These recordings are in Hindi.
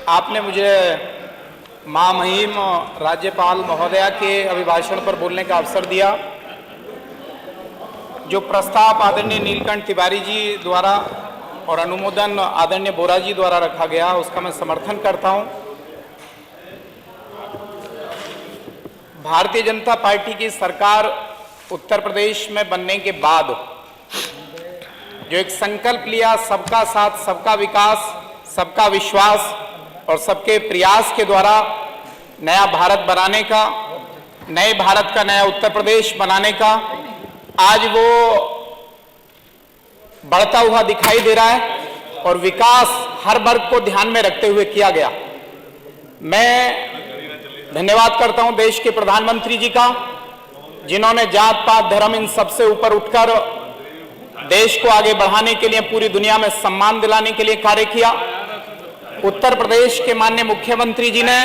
आपने मुझे महामहिम राज्यपाल महोदया के अभिभाषण पर बोलने का अवसर दिया। जो प्रस्ताव आदरणीय नीलकंठ तिवारी जी द्वारा और अनुमोदन आदरणीय बोरा जी द्वारा रखा गया, उसका मैं समर्थन करता हूं। भारतीय जनता पार्टी की सरकार उत्तर प्रदेश में बनने के बाद जो एक संकल्प लिया, सबका साथ सबका विकास, सबका विश्वास और सबके प्रयास के द्वारा नया भारत बनाने का, नए भारत का नया उत्तर प्रदेश बनाने का, आज वो बढ़ता हुआ दिखाई दे रहा है और विकास हर वर्ग को ध्यान में रखते हुए किया गया। मैं धन्यवाद करता हूं देश के प्रधानमंत्री जी का, जिन्होंने जात पात धर्म इन सबसे ऊपर उठकर देश को आगे बढ़ाने के लिए, पूरी दुनिया में सम्मान दिलाने के लिए कार्य किया। उत्तर प्रदेश के माननीय मुख्यमंत्री जी ने,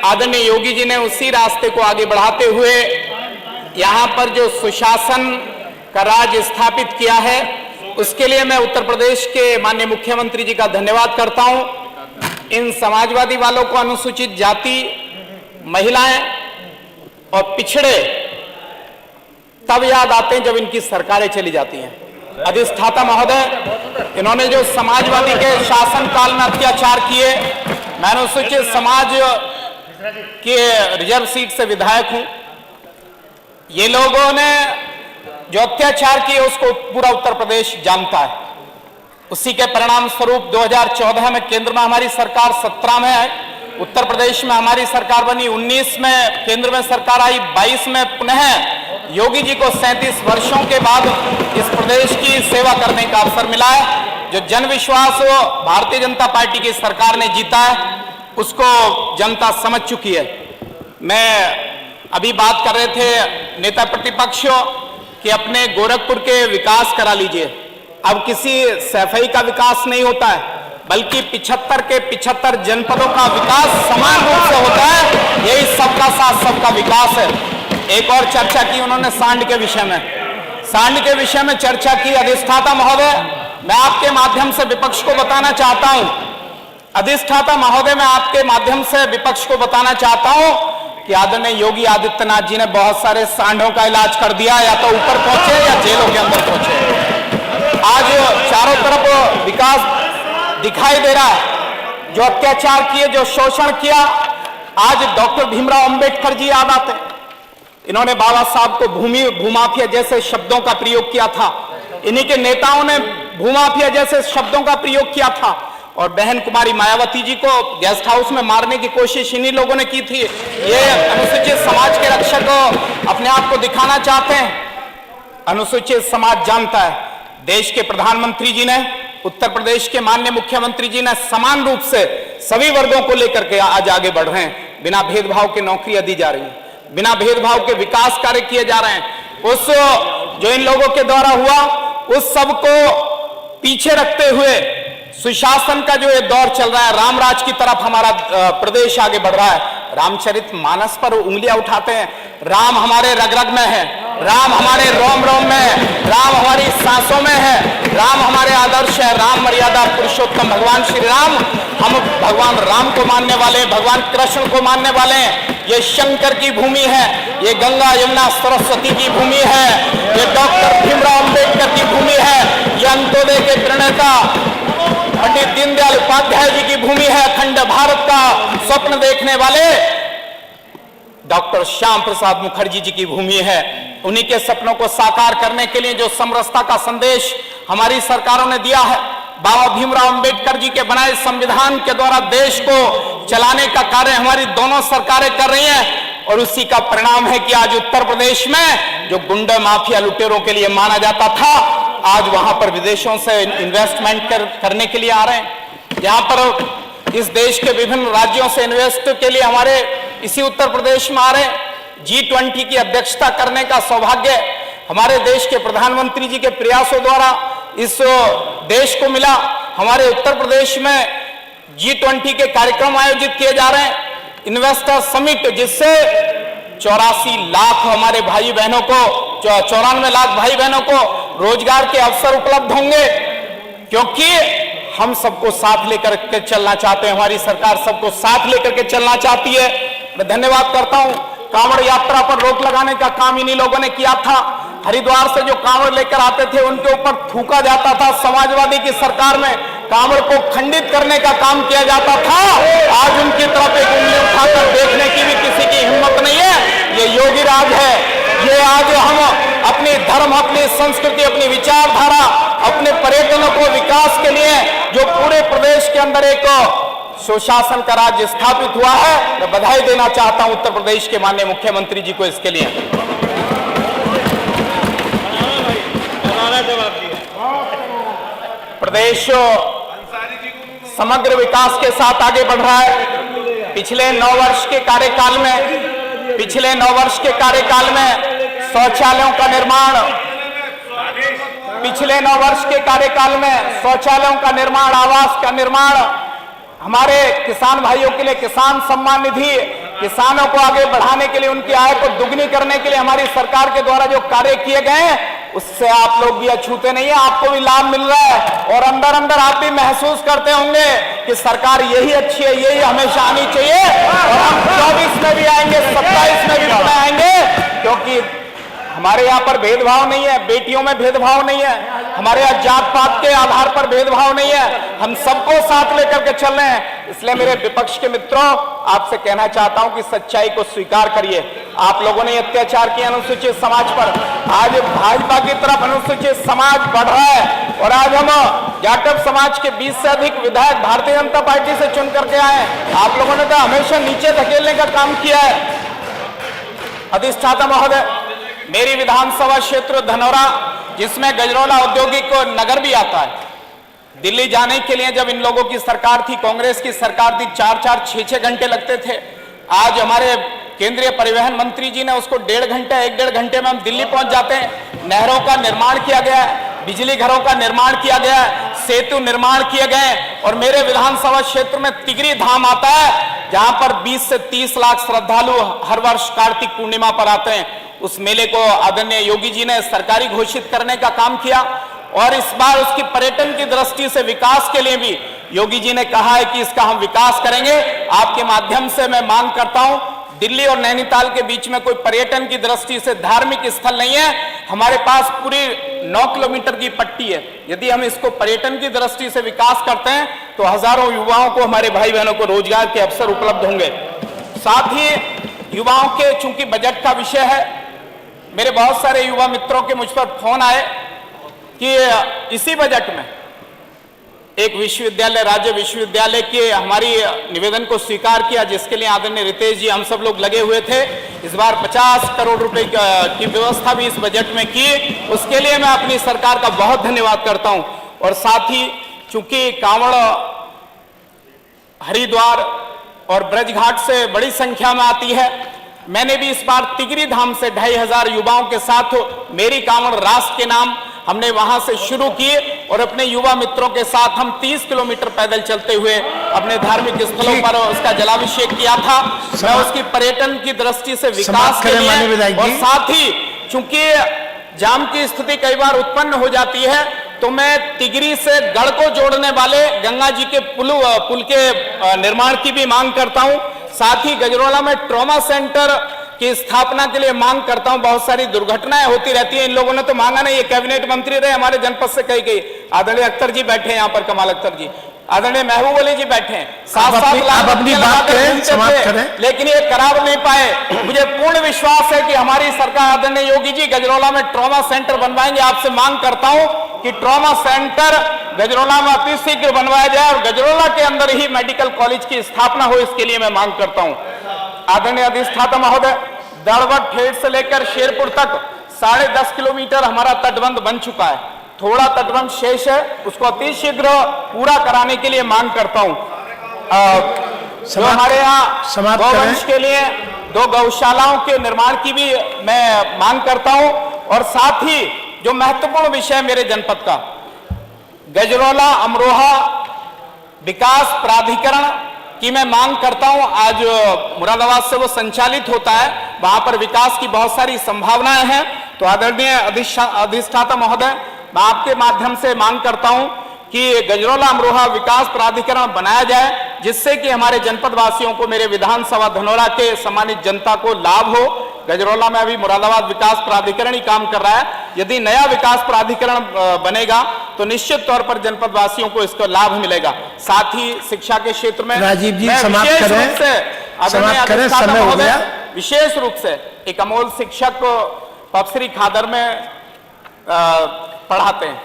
आदरणीय योगी जी ने उसी रास्ते को आगे बढ़ाते हुए यहां पर जो सुशासन का राज स्थापित किया है, उसके लिए मैं उत्तर प्रदेश के माननीय मुख्यमंत्री जी का धन्यवाद करता हूं। इन समाजवादी वालों को अनुसूचित जाति, महिलाएं और पिछड़े तब याद आते हैं जब इनकी सरकारें चली जाती हैं। अधिष्ठाता महोदय, इन्होंने जो समाजवादी के शासन काल में अत्याचार किए, मैं अनुसूचित समाज के रिजर्व सीट से विधायक हूं। ये लोगों ने जो अत्याचार किए उसको पूरा उत्तर प्रदेश जानता है। उसी के परिणाम स्वरूप 2014 में केंद्र में हमारी सरकार, 17 में है उत्तर प्रदेश में हमारी सरकार बनी, 19 में केंद्र में सरकार आई, 22 में पुनः योगी जी को 37 वर्षों के बाद इस प्रदेश की सेवा करने का अवसर मिला है। जो जन विश्वास भारतीय जनता पार्टी की सरकार ने जीता है, उसको जनता समझ चुकी है। मैं अभी बात कर रहे थे नेता प्रतिपक्ष कि अपने गोरखपुर के विकास करा लीजिए। अब किसी सैफई का विकास नहीं होता है, बल्कि 75 के 75 जनपदों का विकास समान रूप से होता है। यही सबका साथ सबका विकास है। एक और चर्चा की उन्होंने सांड के विषय में, सांड के विषय में चर्चा की। अधिष्ठाता महोदय, मैं आपके माध्यम से विपक्ष को बताना चाहता हूं, अधिष्ठाता महोदय, मैं आपके माध्यम से विपक्ष को बताना चाहता हूं कि आदरणीय योगी आदित्यनाथ जी ने बहुत सारे सांडों का इलाज कर दिया, या तो ऊपर पहुंचे या जेलों के अंदर पहुंचे। आज चारों तरफ विकास दिखाई दे रहा है। जो अत्याचार किए, जो शोषण किया, आज डॉक्टर भीमराव अंबेडकर जी याद आते हैं। इन्होंने बाबा साहब को भूमाफिया जैसे शब्दों का प्रयोग किया था। इन्हीं के नेताओं ने भूमाफिया जैसे शब्दों का प्रयोग किया था। और बहन कुमारी मायावती जी को गेस्ट हाउस में मारने की कोशिश इन्हीं लोगों ने की थी। ये अनुसूचित समाज के रक्षक अपने आप को दिखाना चाहते हैं। अनुसूचित समाज जानता है, देश के प्रधानमंत्री जी ने, उत्तर प्रदेश के माननीय मुख्यमंत्री जी ने समान रूप से सभी वर्गों को लेकर के आज आगे बढ़ रहे हैं। बिना भेदभाव के नौकरियां दी जा रही हैं, बिना भेदभाव के विकास कार्य किए जा रहे हैं। उस जो इन लोगों के द्वारा हुआ, उस सब को पीछे रखते हुए सुशासन का जो ये दौर चल रहा है, रामराज की तरफ हमारा प्रदेश आगे बढ़ रहा है। रामचरितमानस पर उंगलियां उठाते हैं। राम हमारे रग रग में है, राम हमारे रोम रोम में है, राम हमारी सांसों में है, राम हमारे आदर्श है। राम मर्यादा पुरुषोत्तम भगवान श्री राम, हम भगवान राम को मानने वाले, भगवान कृष्ण को मानने वाले हैं। ये शंकर की भूमि है, ये गंगा यमुना सरस्वती की भूमि है, ये डॉक्टर भीमराव अंबेडकर की भूमि है, ये अंत्योदय के प्रणेता पंडित दीनदयाल उपाध्याय जी की भूमि है। अखंड भारत का स्वप्न देखने वाले डॉक्टर श्याम प्रसाद मुखर्जी जी की भूमि है। उन्हीं के सपनों को साकार करने के लिए जो समरसता का संदेश हमारी सरकारों ने दिया है, बाबा भीमराव अंबेडकर जी के बनाए संविधान के द्वारा देश को चलाने का कार्य हमारी दोनों सरकारें कर रही हैं। और उसी का परिणाम है कि आज उत्तर प्रदेश में जो गुंडा माफिया लुटेरों के लिए माना जाता था, आज वहां पर विदेशों से इन्वेस्टमेंट करने के लिए आ रहे हैं। यहाँ पर इस देश के विभिन्न राज्यों से इन्वेस्ट के लिए हमारे इसी उत्तर प्रदेश में आ रहे हैं। G20 की अध्यक्षता करने का सौभाग्य हमारे देश के प्रधानमंत्री जी के प्रयासों द्वारा इस देश को मिला। हमारे उत्तर प्रदेश में G20 के कार्यक्रम आयोजित किए जा रहे हैं, इन्वेस्टर समिट, जिससे 84 लाख हमारे भाई बहनों को, 94 लाख भाई बहनों को रोजगार के अवसर उपलब्ध होंगे। क्योंकि हम सबको साथ लेकर के चलना चाहते हैं, हमारी सरकार सबको साथ लेकर के चलना चाहती है। मैं धन्यवाद करता हूं। कांवड़ यात्रा पर रोक लगाने का काम इन्हीं लोगों ने किया था। हरिद्वार से जो कांवड़ लेकर आते थे उनके ऊपर थूका जाता था। समाजवादी की सरकार में कांवड़ को खंडित करने का काम किया जाता था। आज उनकी तरफ एक उंगली उठाकर देखने की भी किसी की हिम्मत नहीं है। ये योगी राज है। ये आज हम अपनी धर्म, अपनी संस्कृति, अपनी विचारधारा, अपने पर्यटनों को विकास के लिए जो पूरे प्रदेश के अंदर एक सुशासन का राज्य स्थापित हुआ है, मैं बधाई देना चाहता हूं उत्तर प्रदेश के माननीय मुख्यमंत्री जी को इसके लिए। प्रदेश समग्र विकास के साथ आगे बढ़ रहा है। पिछले 9 वर्ष के कार्यकाल में शौचालयों का निर्माण, पिछले 9 वर्ष के कार्यकाल में शौचालयों का निर्माण, आवास का निर्माण, हमारे किसान भाइयों के लिए किसान सम्मान निधि, किसानों को आगे बढ़ाने के लिए, उनकी आय को दुगनी करने के लिए हमारी सरकार के द्वारा जो कार्य किए गए हैं उससे आप लोग भी अछूते नहीं है। आपको भी लाभ मिल रहा है और अंदर अंदर आप भी महसूस करते होंगे कि सरकार यही अच्छी है, यही हमेशा आनी चाहिए। और हम 24 में भी आएंगे, 27 में भी आएंगे, क्योंकि हमारे यहाँ पर भेदभाव नहीं है, बेटियों में भेदभाव नहीं है, हमारे यहाँ जात पात के आधार पर भेदभाव नहीं है। हम सबको साथ लेकर के चल रहे हैं। इसलिए मेरे विपक्ष के मित्रों, आपसे कहना चाहता हूं कि सच्चाई को स्वीकार करिए। आप लोगों ने अत्याचार किया अनुसूचित समाज पर, आज भाजपा की तरफ अनुसूचित समाज बढ़ रहा है और आज हम जाटव समाज के 20 से अधिक विधायक भारतीय जनता पार्टी से चुन करके आए। आप लोगों ने तो हमेशा नीचे धकेलने का काम किया है। अधिष्ठाता महोदय, मेरी विधानसभा क्षेत्र धनौरा, जिसमें गजरौला औद्योगिक नगर भी आता है, दिल्ली जाने के लिए जब इन लोगों की सरकार थी, कांग्रेस की सरकार थी, 4-4, 6-6 घंटे लगते थे। आज हमारे केंद्रीय परिवहन मंत्री जी ने उसको 1.5 घंटे, 1-1.5 घंटे में हम दिल्ली पहुंच जाते हैं। नहरों का निर्माण किया गया है, बिजली घरों का निर्माण किया गया है, सेतु निर्माण किए गए। और मेरे विधानसभा क्षेत्र में तिगरी धाम आता है, जहां पर 20 से 30 लाख श्रद्धालु हर वर्ष कार्तिक पूर्णिमा पर आते हैं। उस मेले को आदरणीय योगी जी ने सरकारी घोषित करने का काम किया और इस बार उसकी पर्यटन की दृष्टि से विकास के लिए भी योगी जी ने कहा है कि इसका हम विकास करेंगे। आपके माध्यम से मैं मांग करता हूं, दिल्ली और नैनीताल के बीच में कोई पर्यटन की दृष्टि से धार्मिक स्थल नहीं है। हमारे पास पूरी 9 किलोमीटर की पट्टी है। यदि हम इसको पर्यटन की दृष्टि से विकास करते हैं तो हजारों युवाओं को, हमारे भाई बहनों को रोजगार के अवसर उपलब्ध होंगे। साथ ही युवाओं के, चूंकि बजट का विषय है, मेरे बहुत सारे युवा मित्रों के मुझ पर फोन आए कि इसी बजट में एक विश्वविद्यालय, राज्य विश्वविद्यालय के हमारी निवेदन को स्वीकार किया, जिसके लिए आदरणीय रितेश जी, हम सब लोग लगे हुए थे। इस बार 50 करोड़ रुपए की व्यवस्था भी इस बजट में की। उसके लिए मैं अपनी सरकार का बहुत धन्यवाद करता हूं। और साथ ही चूंकि कांवड़ हरिद्वार और ब्रजघाट से बड़ी संख्या में आती है, मैंने भी इस बार तिगरी धाम से 2500 युवाओं के साथ मेरी कांवड़ राष्ट्र के नाम हमने वहां से शुरू किए और अपने युवा मित्रों के साथ हम 30 किलोमीटर पैदल चलते हुए अपने धार्मिक स्थलों पर उसका जलाभिषेक किया था। मैं उसकी पर्यटन की दृष्टि से विकास के लिए, और साथ ही चूंकि जाम की स्थिति कई बार उत्पन्न हो जाती है, तो मैं तिगरी से गढ़ को जोड़ने वाले गंगा जी के पुल के निर्माण की भी मांग करता हूं। साथ ही गजरौला में ट्रॉमा सेंटर की स्थापना के लिए मांग करता हूं। बहुत सारी दुर्घटनाएं होती रहती हैं, इन लोगों ने तो मांगा नहीं। ये कैबिनेट मंत्री रहे हमारे जनपद से, कही गई। आदरणीय अख्तर जी बैठे हैं यहाँ पर, कमाल अख्तर जी, आदरणीय महबूब अली जी बैठे हैं। 7-7 लाख लेकिन ये करा नहीं पाए। मुझे पूर्ण विश्वास है कि हमारी सरकार, आदरणीय योगी जी गजरौला में ट्रॉमा सेंटर बनवाएंगे। आपसे मांग करता हूं कि ट्रॉमा सेंटर गजरौला में अति शीघ्र बनवाया जाए और गजरौला के अंदर ही मेडिकल कॉलेज की स्थापना हो, इसके लिए मैं मांग करता हूं। आदरणीय अधिष्ठाता महोदय, दड़वट ठेठ से लेकर शेरपुर तक 10.5 किलोमीटर हमारा तटबंध बन चुका है। थोड़ा तटबंध शेष है, उसको अति शीघ्र पूरा कराने के लिए मांग करता हूं। जो हमारे यहाँ गौवंश के लिए 2 गौशालाओं के निर्माण की भी मैं मांग करता हूं। और साथ ही जो महत्वपूर्ण विषय मेरे जनपद का, गजरौला अमरोहा विकास प्राधिकरण की मैं मांग करता हूं। आज मुरादाबाद से वो संचालित होता है, वहां पर विकास की बहुत सारी संभावनाएं हैं। तो आदरणीय अधिष्ठाता महोदय, मैं आपके माध्यम से मांग करता हूं कि गजरौला अमरोहा विकास प्राधिकरण बनाया जाए, जिससे कि हमारे जनपद वासियों को, मेरे विधानसभा धनौरा के सम्मानित जनता को लाभ हो। गजरौला में अभी मुरादाबाद विकास प्राधिकरण ही काम कर रहा है। यदि नया विकास प्राधिकरण बनेगा तो निश्चित तौर पर जनपद वासियों को इसका लाभ मिलेगा। साथ ही शिक्षा के क्षेत्र में राजीव जी समाप्त करें, समय हो गया। विशेष रूप से एक अमोल शिक्षक पपसरी खादर में पढ़ाते हैं।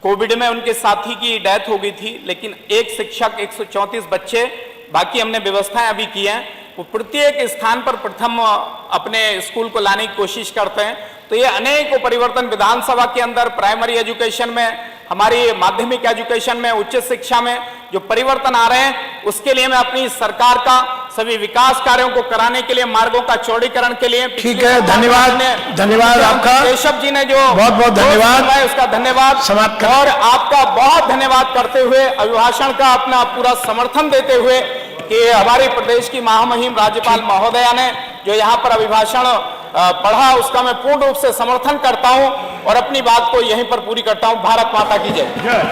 कोविड में उनके साथी की डेथ हो गई थी, लेकिन एक शिक्षक 134 बच्चे, बाकी हमने व्यवस्थाएं अभी की हैं, वो प्रत्येक स्थान पर प्रथम अपने स्कूल को लाने की कोशिश करते हैं। तो ये अनेक परिवर्तन विधानसभा के अंदर, प्राइमरी एजुकेशन में, हमारी माध्यमिक एजुकेशन में, उच्च शिक्षा में जो परिवर्तन आ रहे हैं, उसके लिए मैं अपनी सरकार का सभी विकास कार्यों को कराने के लिए, मार्गों का चौड़ीकरण के लिए, ठीक है, धन्यवाद आपका केशव जी ने जो बहुत धन्यवाद, उसका धन्यवाद समाप्त और आपका बहुत धन्यवाद करते हुए, अभिभाषण का अपना पूरा समर्थन देते हुए कि हमारे प्रदेश की महामहिम राज्यपाल महोदया ने जो यहाँ पर अभिभाषण पढ़ा, उसका मैं पूर्ण रूप से समर्थन करता हूँ और अपनी बात को यहीं पर पूरी करता हूँ। भारत माता की जय।